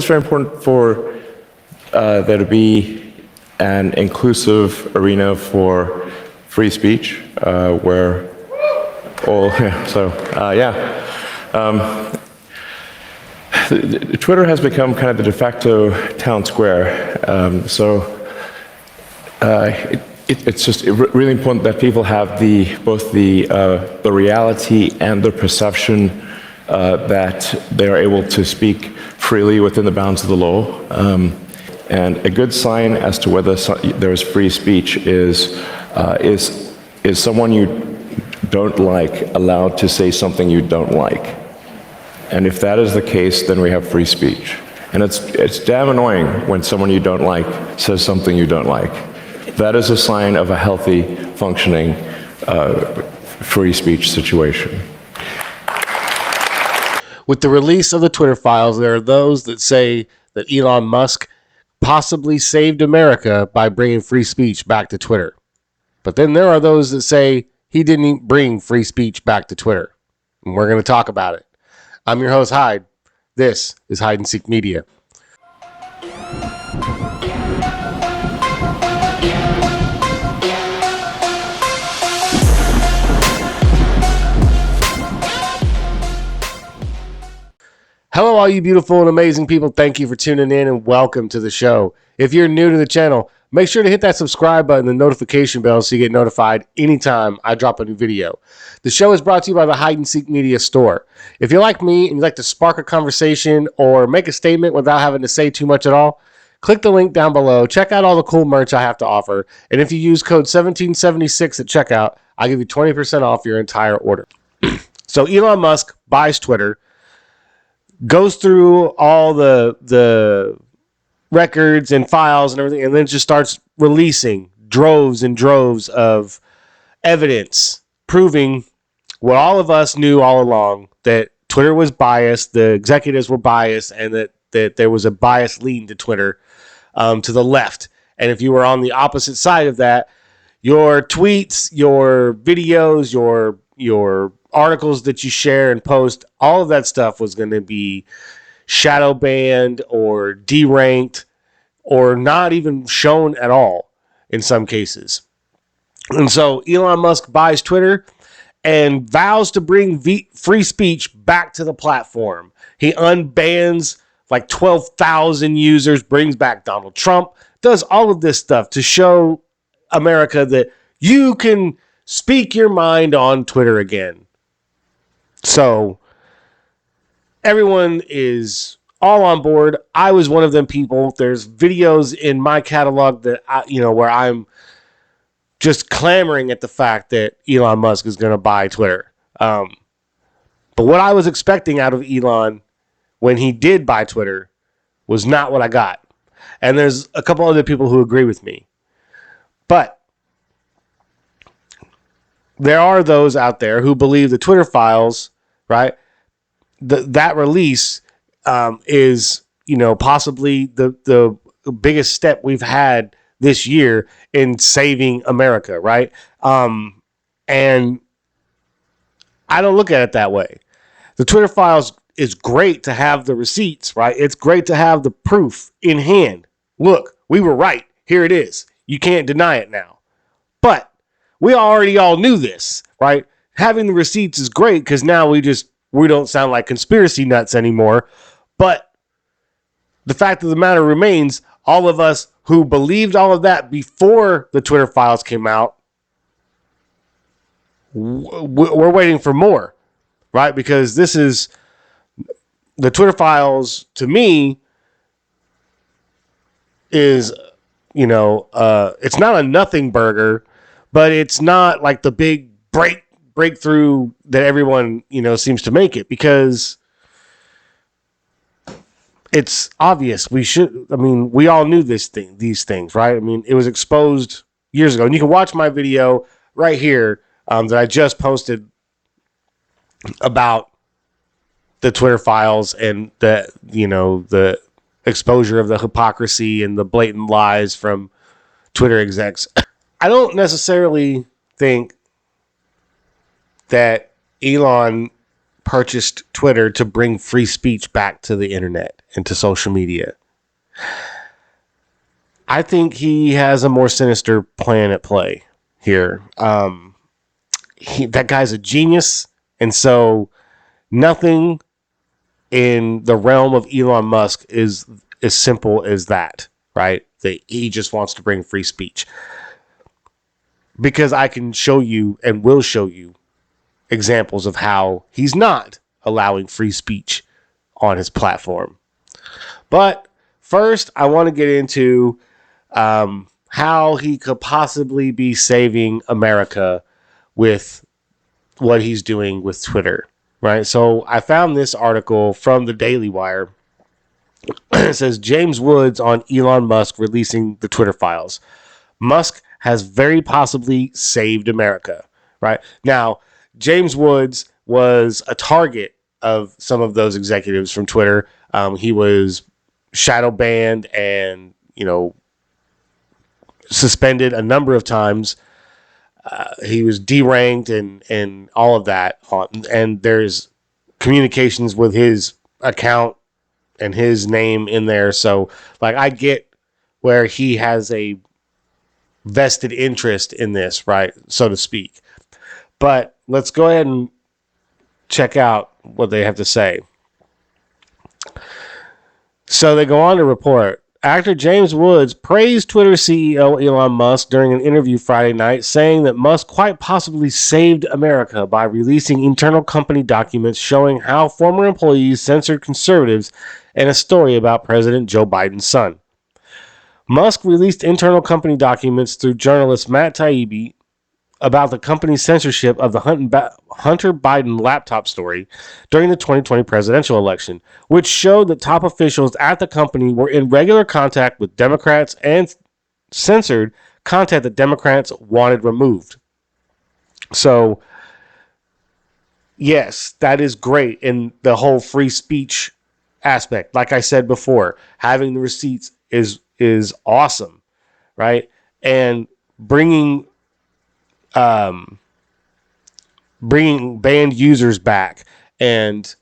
it's very important for there to be an inclusive arena for free speech, where all, Twitter has become kind of the de facto town square. It's really important that people have both the reality and the perception that they are able to speak freely within the bounds of the law. And a good sign as to whether there is free speech is someone you don't like allowed to say something you don't like. And if that is the case, then we have free speech. And it's damn annoying when someone you don't like says something you don't like. That is a sign of a healthy, functioning, free speech situation. With the release of the Twitter files, there are those that say that Elon Musk possibly saved America by bringing free speech back to Twitter. But then there are those that say he didn't bring free speech back to Twitter. And we're going to talk about it. I'm your host, Hyde. This is Hide and Seek Media. Hello, all you beautiful and amazing people. Thank you for tuning in and welcome to the show. If you're new to the channel, make sure to hit that subscribe button and the notification bell so you get notified anytime I drop a new video. The show is brought to you by the Hide and Seek Media Store. If you're like me and you'd like to spark a conversation or make a statement without having to say too much at all, click the link down below. Check out all the cool merch I have to offer. And if you use code 1776 at checkout, I'll give you 20% off your entire order. So Elon Musk buys Twitter, goes through all the records and files and everything, and then just starts releasing droves and droves of evidence proving what all of us knew all along, that Twitter was biased, the executives were biased, and that there was a bias lean to Twitter to the left. And if you were on the opposite side of that, your tweets, your videos, your articles that you share and post, all of that stuff was going to be shadow banned or deranked or not even shown at all in some cases. And so Elon Musk buys Twitter and vows to bring free speech back to the platform. He unbans like 12,000 users, brings back Donald Trump, does all of this stuff to show America that you can speak your mind on Twitter again. So everyone is all on board. I was one of them people. There's videos in my catalog that where I'm just clamoring at the fact that Elon Musk is going to buy Twitter. But what I was expecting out of Elon when he did buy Twitter was not what I got. And there's a couple other people who agree with me. But there are those out there who believe the Twitter files, right? That release is, possibly the biggest step we've had this year in saving America, right? And I don't look at it that way. The Twitter files is great to have the receipts, right? It's great to have the proof in hand. Look, we were right. Here it is. You can't deny it now. But we already all knew this, right? Having the receipts is great because now we don't sound like conspiracy nuts anymore. But the fact of the matter remains, all of us who believed all of that before the Twitter files came out, we're waiting for more, right? Because this is the Twitter files, to me, is, it's not a nothing burger, but it's not like the big breakthrough that everyone, seems to make it, because it's obvious. We all knew these things, right? It was exposed years ago, and you can watch my video right here that I just posted about the Twitter files and the exposure of the hypocrisy and the blatant lies from Twitter execs. I don't necessarily think that Elon purchased Twitter to bring free speech back to the internet and to social media. I think he has a more sinister plan at play here. That guy's a genius, and so nothing in the realm of Elon Musk is as simple as that, right? That he just wants to bring free speech. Because I can show you and will show you examples of how he's not allowing free speech on his platform. But first, I want to get into how he could possibly be saving America with what he's doing with Twitter, right? So I found this article from the Daily Wire. It says James Woods on Elon Musk releasing the Twitter files. Musk has very possibly saved America, right? Now, James Woods was a target of some of those executives from Twitter. He was shadow banned and, suspended a number of times. He was deranked and all of that. And there's communications with his account and his name in there. So, I get where he has a vested interest in this, right, so to speak. But let's go ahead and check out what they have to say. So they go on to report, actor James Woods praised Twitter CEO Elon Musk during an interview Friday night, saying that Musk quite possibly saved America by releasing internal company documents showing how former employees censored conservatives and a story about President Joe Biden's son. Musk released internal company documents through journalist Matt Taibbi about the company's censorship of the Hunter Biden laptop story during the 2020 presidential election, which showed that top officials at the company were in regular contact with Democrats and censored content that Democrats wanted removed. So, yes, that is great in the whole free speech aspect. Like I said before, having the receipts is awesome, right? And bringing banned users back and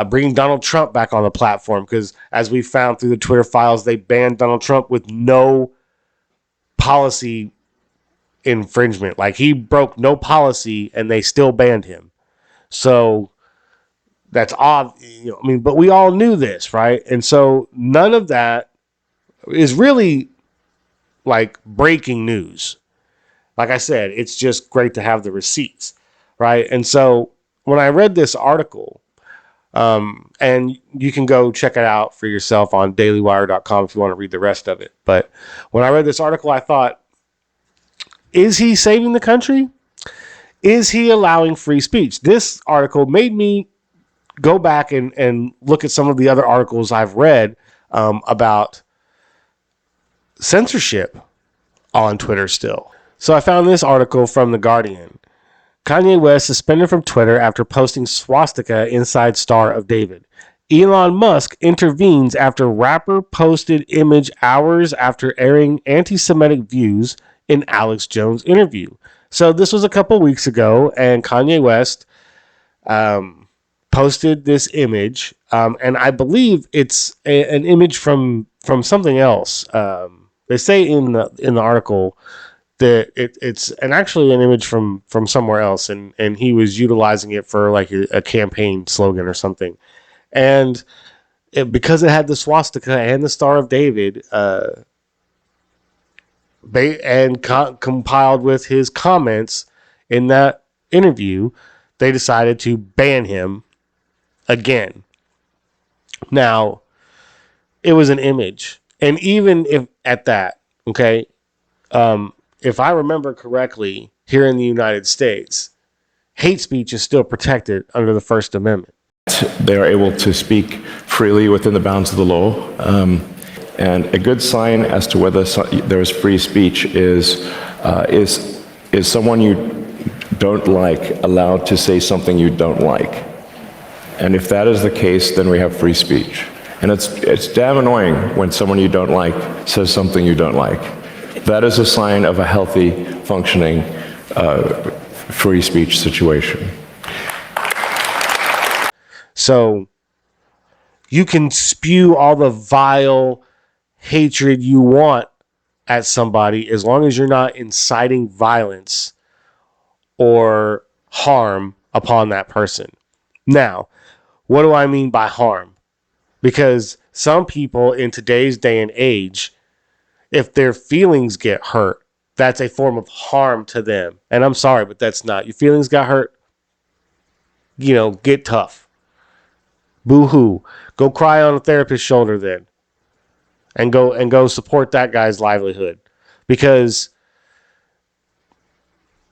bringing Donald Trump back on the platform, because as we found through the Twitter files, they banned Donald Trump with no policy infringement. He broke no policy and they still banned him. So that's odd, but we all knew this, right? And so none of that is really breaking news. Like I said, it's just great to have the receipts, right? And so when I read this article, and you can go check it out for yourself on dailywire.com if you want to read the rest of it. But when I read this article, I thought, is he saving the country? Is he allowing free speech? This article made me go back and look at some of the other articles I've read about censorship on Twitter still. So I found this article from The Guardian. Kanye West suspended from Twitter after posting swastika inside Star of David. Elon Musk intervenes after rapper posted image hours after airing anti-Semitic views in Alex Jones interview. So this was a couple weeks ago, and Kanye West posted this image, and I believe it's an image from something else. They say in the article that it's actually an image from somewhere else, and he was utilizing it for a campaign slogan or something. And because it had the swastika and the Star of David, compiled with his comments in that interview, they decided to ban him again. Now, it was an image. And even if at that, okay, if I remember correctly, here in the United States, hate speech is still protected under the First Amendment. They are able to speak freely within the bounds of the law. And a good sign as to whether there is free speech is someone you don't like allowed to say something you don't like. And if that is the case, then we have free speech. And it's damn annoying when someone you don't like says something you don't like. That is a sign of a healthy, functioning free speech situation. So you can spew all the vile hatred you want at somebody as long as you're not inciting violence or harm upon that person. Now, what do I mean by harm? Because some people in today's day and age, if their feelings get hurt, that's a form of harm to them. And I'm sorry, but that's not. Your feelings got hurt, get tough. Boo-hoo. Go cry on a therapist's shoulder then. And go support that guy's livelihood. Because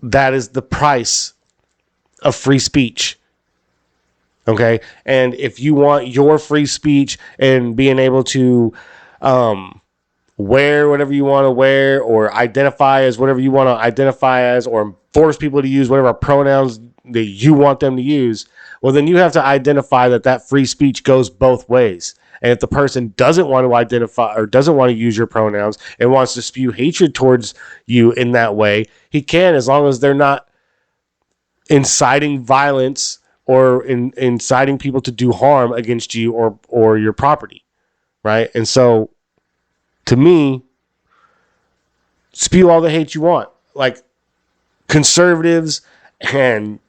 that is the price of free speech. Okay? And if you want your free speech and being able to wear whatever you want to wear or identify as whatever you want to identify as or force people to use whatever pronouns that you want them to use, well, then you have to identify that free speech goes both ways. And if the person doesn't want to identify or doesn't want to use your pronouns and wants to spew hatred towards you in that way, he can, as long as they're not inciting violence or inciting people to do harm against you or your property, right? And so, to me, spew all the hate you want. Like conservatives and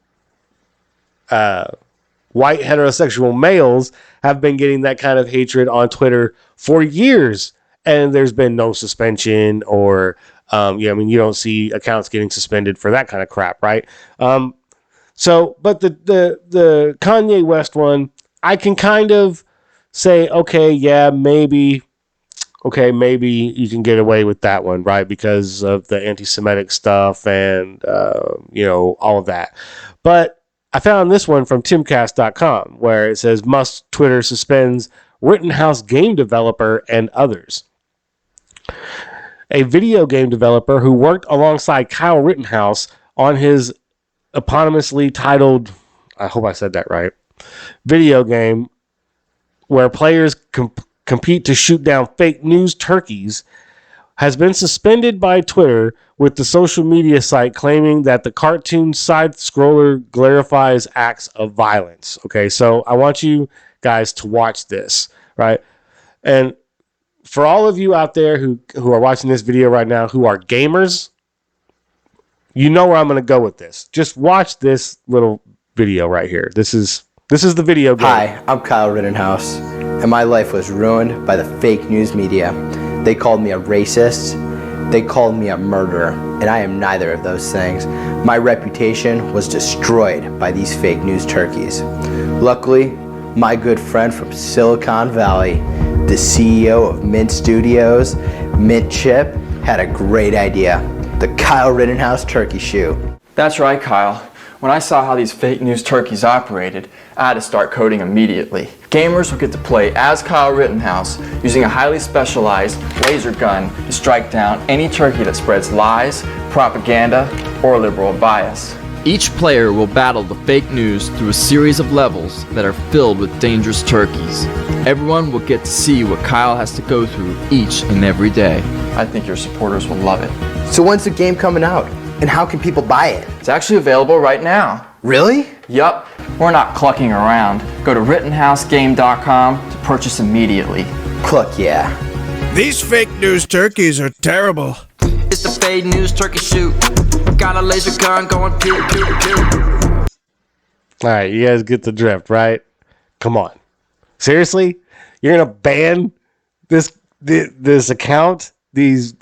white heterosexual males have been getting that kind of hatred on Twitter for years, and there's been no suspension or, you don't see accounts getting suspended for that kind of crap, right? But the Kanye West one, I can kind of say, okay, yeah, maybe you can get away with that one, right? Because of the anti-Semitic stuff and, all of that. But I found this one from timcast.com where it says Musk Twitter suspends Rittenhouse game developer and others. A video game developer who worked alongside Kyle Rittenhouse on his eponymously titled, I hope I said that right, video game where players compete to shoot down fake news turkeys, has been suspended by Twitter, with the social media site claiming that the cartoon side scroller glorifies acts of violence. Okay, so I want you guys to watch this, right? And for all of you out there who are watching this video right now who are gamers, you know where I'm going to go with this. Just watch this little video right here. This is the video game. Hi, I'm Kyle Rittenhouse, and my life was ruined by the fake news media. They called me a racist, they called me a murderer, and I am neither of those things. My reputation was destroyed by these fake news turkeys. Luckily, my good friend from Silicon Valley, the CEO of Mint Studios, Mint Chip, had a great idea. The Kyle Rittenhouse turkey shoe. That's right, Kyle. When I saw how these fake news turkeys operated, I had to start coding immediately. Gamers will get to play as Kyle Rittenhouse using a highly specialized laser gun to strike down any turkey that spreads lies, propaganda, or liberal bias. Each player will battle the fake news through a series of levels that are filled with dangerous turkeys. Everyone will get to see what Kyle has to go through each and every day. I think your supporters will love it. So when's the game coming out? And how can people buy it? It's actually available right now. Really? Yup. We're not clucking around. Go to RittenhouseGame.com to purchase immediately. Cluck yeah. These fake news turkeys are terrible. It's the fake news turkey shoot. Got a laser gun going pew pew pew. All right, you guys get the drift, right? Come on. Seriously? You're going to ban this account, these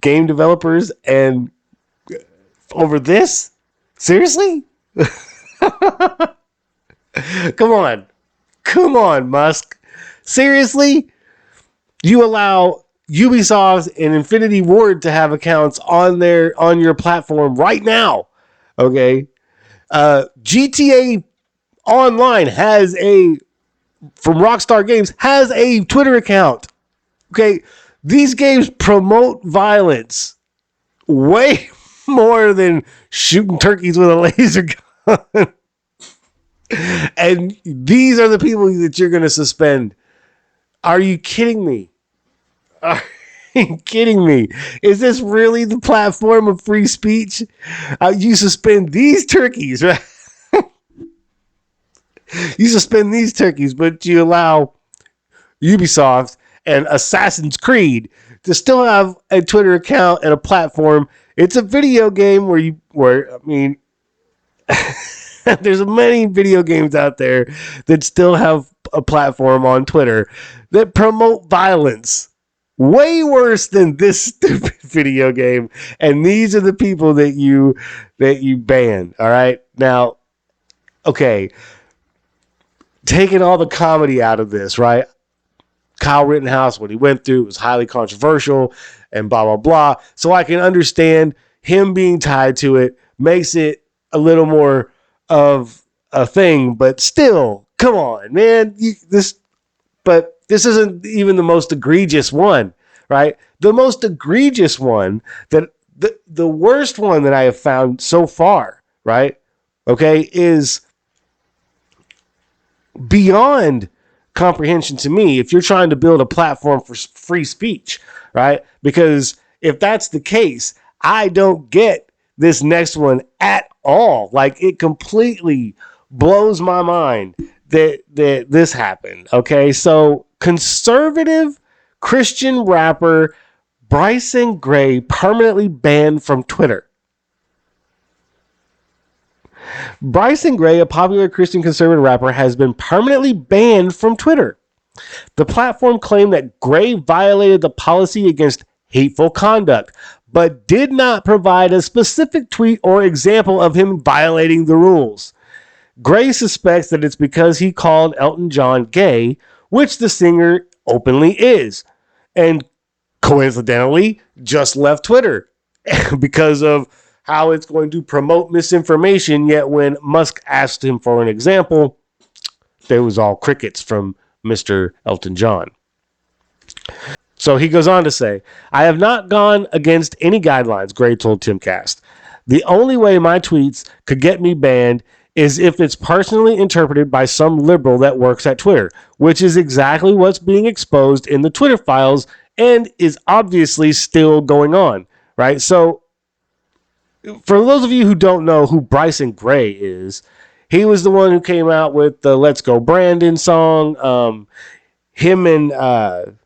game developers, and over this? Seriously? Come on, Musk. Seriously? You allow Ubisoft and Infinity Ward to have accounts on your platform right now. Okay. GTA Online from Rockstar Games has a Twitter account. Okay. These games promote violence way more than shooting turkeys with a laser gun. And these are the people that you're going to suspend. Are you kidding me? Are you kidding me? Is this really the platform of free speech? You suspend these turkeys, right? You suspend these turkeys, but you allow Ubisoft and Assassin's Creed to still have a Twitter account and a platform. It's a video game there's many video games out there that still have a platform on Twitter that promote violence. Way worse than this stupid video game. And these are the people that you ban. All right. Now, okay. Taking all the comedy out of this, right? Kyle Rittenhouse, what he went through was highly controversial and blah, blah, blah. So I can understand him being tied to it, makes it a little more of a thing, but still, come on, man. But this isn't even the most egregious one, right? The most egregious one, that the worst one that I have found so far, right? Okay, is beyond comprehension to me if you're trying to build a platform for free speech, right? Because if that's the case, I don't get this next one at all. Like, it completely blows my mind that this happened. Okay, so conservative Christian rapper Bryson Gray permanently banned from Twitter. Bryson Gray, a popular Christian conservative rapper, has been permanently banned from Twitter. The platform claimed that Gray violated the policy against hateful conduct, but did not provide a specific tweet or example of him violating the rules. Gray suspects that it's because he called Elton John gay, which the singer openly is, and coincidentally just left Twitter because of how it's going to promote misinformation. Yet when Musk asked him for an example, there was all crickets from Mr. Elton John. So he goes on to say, I have not gone against any guidelines, Gray told Timcast. The only way my tweets could get me banned is if it's personally interpreted by some liberal that works at Twitter, which is exactly what's being exposed in the Twitter files and is obviously still going on, right? So for those of you who don't know who Bryson Gray is, he was the one who came out with the Let's Go Brandon song. Him and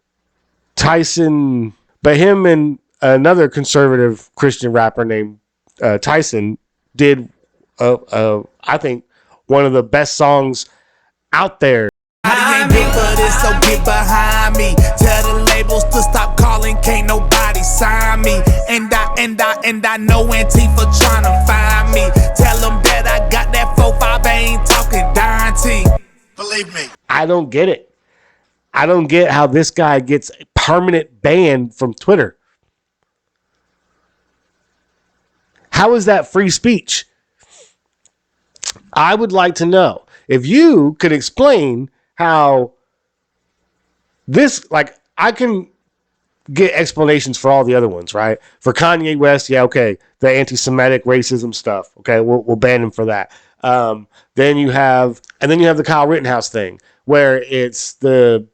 Tyson, but him and another conservative Christian rapper named Tyson did, I think, one of the best songs out there. I ain't big for this, so get behind me. Tell the labels to stop calling, can't nobody sign me. And I know Antifa tryna find me. Tell them that I got that 4-5, I ain't talking Dante. Believe me. I don't get it. I don't get how this guy gets a permanent ban from Twitter. How is that free speech? I would like to know. If you could explain how this, like, I can get explanations for all the other ones, right? For Kanye West, yeah, okay, the anti-Semitic racism stuff, okay, we'll ban him for that. Then you have the Kyle Rittenhouse thing, where it's a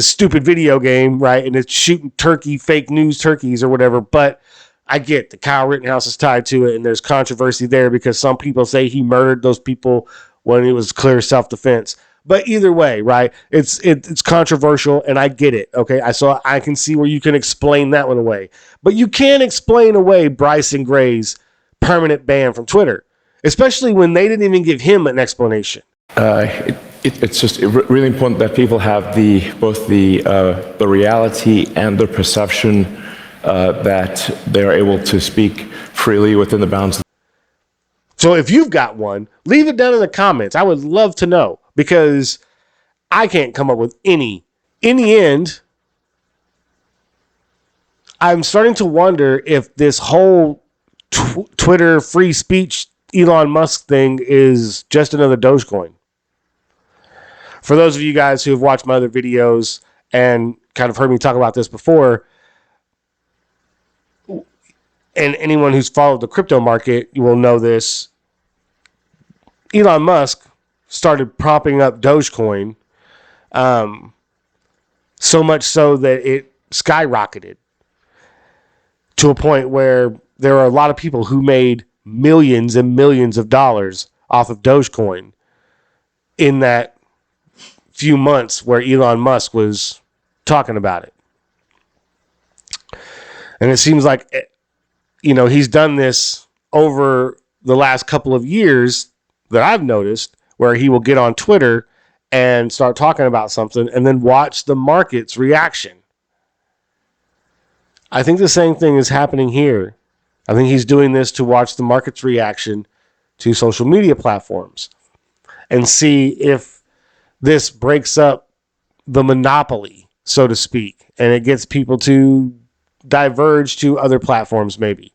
stupid video game, right? And it's shooting fake news turkeys or whatever. But I get that Kyle Rittenhouse is tied to it, and there's controversy there because some people say he murdered those people when it was clear self-defense. But either way, right? It's controversial, and I get it. Okay, I can see where you can explain that one away, but you can't explain away Bryson Gray's permanent ban from Twitter, especially when they didn't even give him an explanation. It's just really important that people have both the reality and the perception that they're able to speak freely within the bounds. So if you've got one, leave it down in the comments. I would love to know, because I can't come up with any. In the end, I'm starting to wonder if this whole Twitter free speech Elon Musk thing is just another Dogecoin. For those of you guys who have watched my other videos and kind of heard me talk about this before, and anyone who's followed the crypto market, you will know this. Elon Musk started propping up Dogecoin, so much so that it skyrocketed to a point where there are a lot of people who made millions and millions of dollars off of Dogecoin in that few months where Elon Musk was talking about it. And it seems like, he's done this over the last couple of years that I've noticed, where he will get on Twitter and start talking about something and then watch the market's reaction. I think the same thing is happening here. I think he's doing this to watch the market's reaction to social media platforms and see if this breaks up the monopoly, so to speak, and it gets people to diverge to other platforms maybe.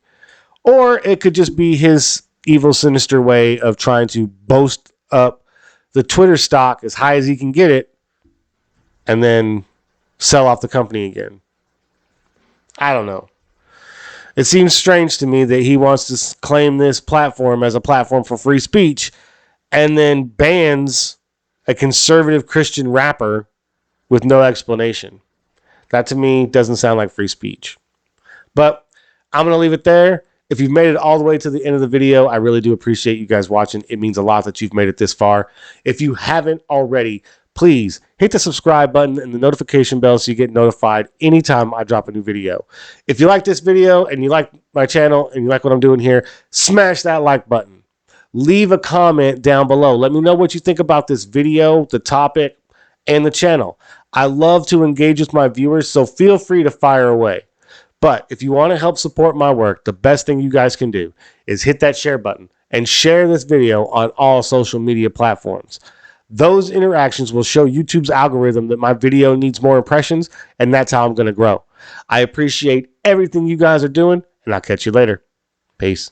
Or it could just be his evil, sinister way of trying to boast up the Twitter stock as high as he can get it and then sell off the company again. I don't know. It seems strange to me that he wants to claim this platform as a platform for free speech and then bans a conservative Christian rapper with no explanation. That to me doesn't sound like free speech. But I'm going to leave it there. If you've made it all the way to the end of the video, I really do appreciate you guys watching. It means a lot that you've made it this far. If you haven't already, please hit the subscribe button and the notification bell so you get notified anytime I drop a new video. If you like this video and you like my channel and you like what I'm doing here, smash that like button. Leave a comment down below. Let me know what you think about this video, the topic, and the channel. I love to engage with my viewers, so feel free to fire away. But if you want to help support my work, the best thing you guys can do is hit that share button and share this video on all social media platforms. Those interactions will show YouTube's algorithm that my video needs more impressions, and that's how I'm going to grow. I appreciate everything you guys are doing, and I'll catch you later. Peace.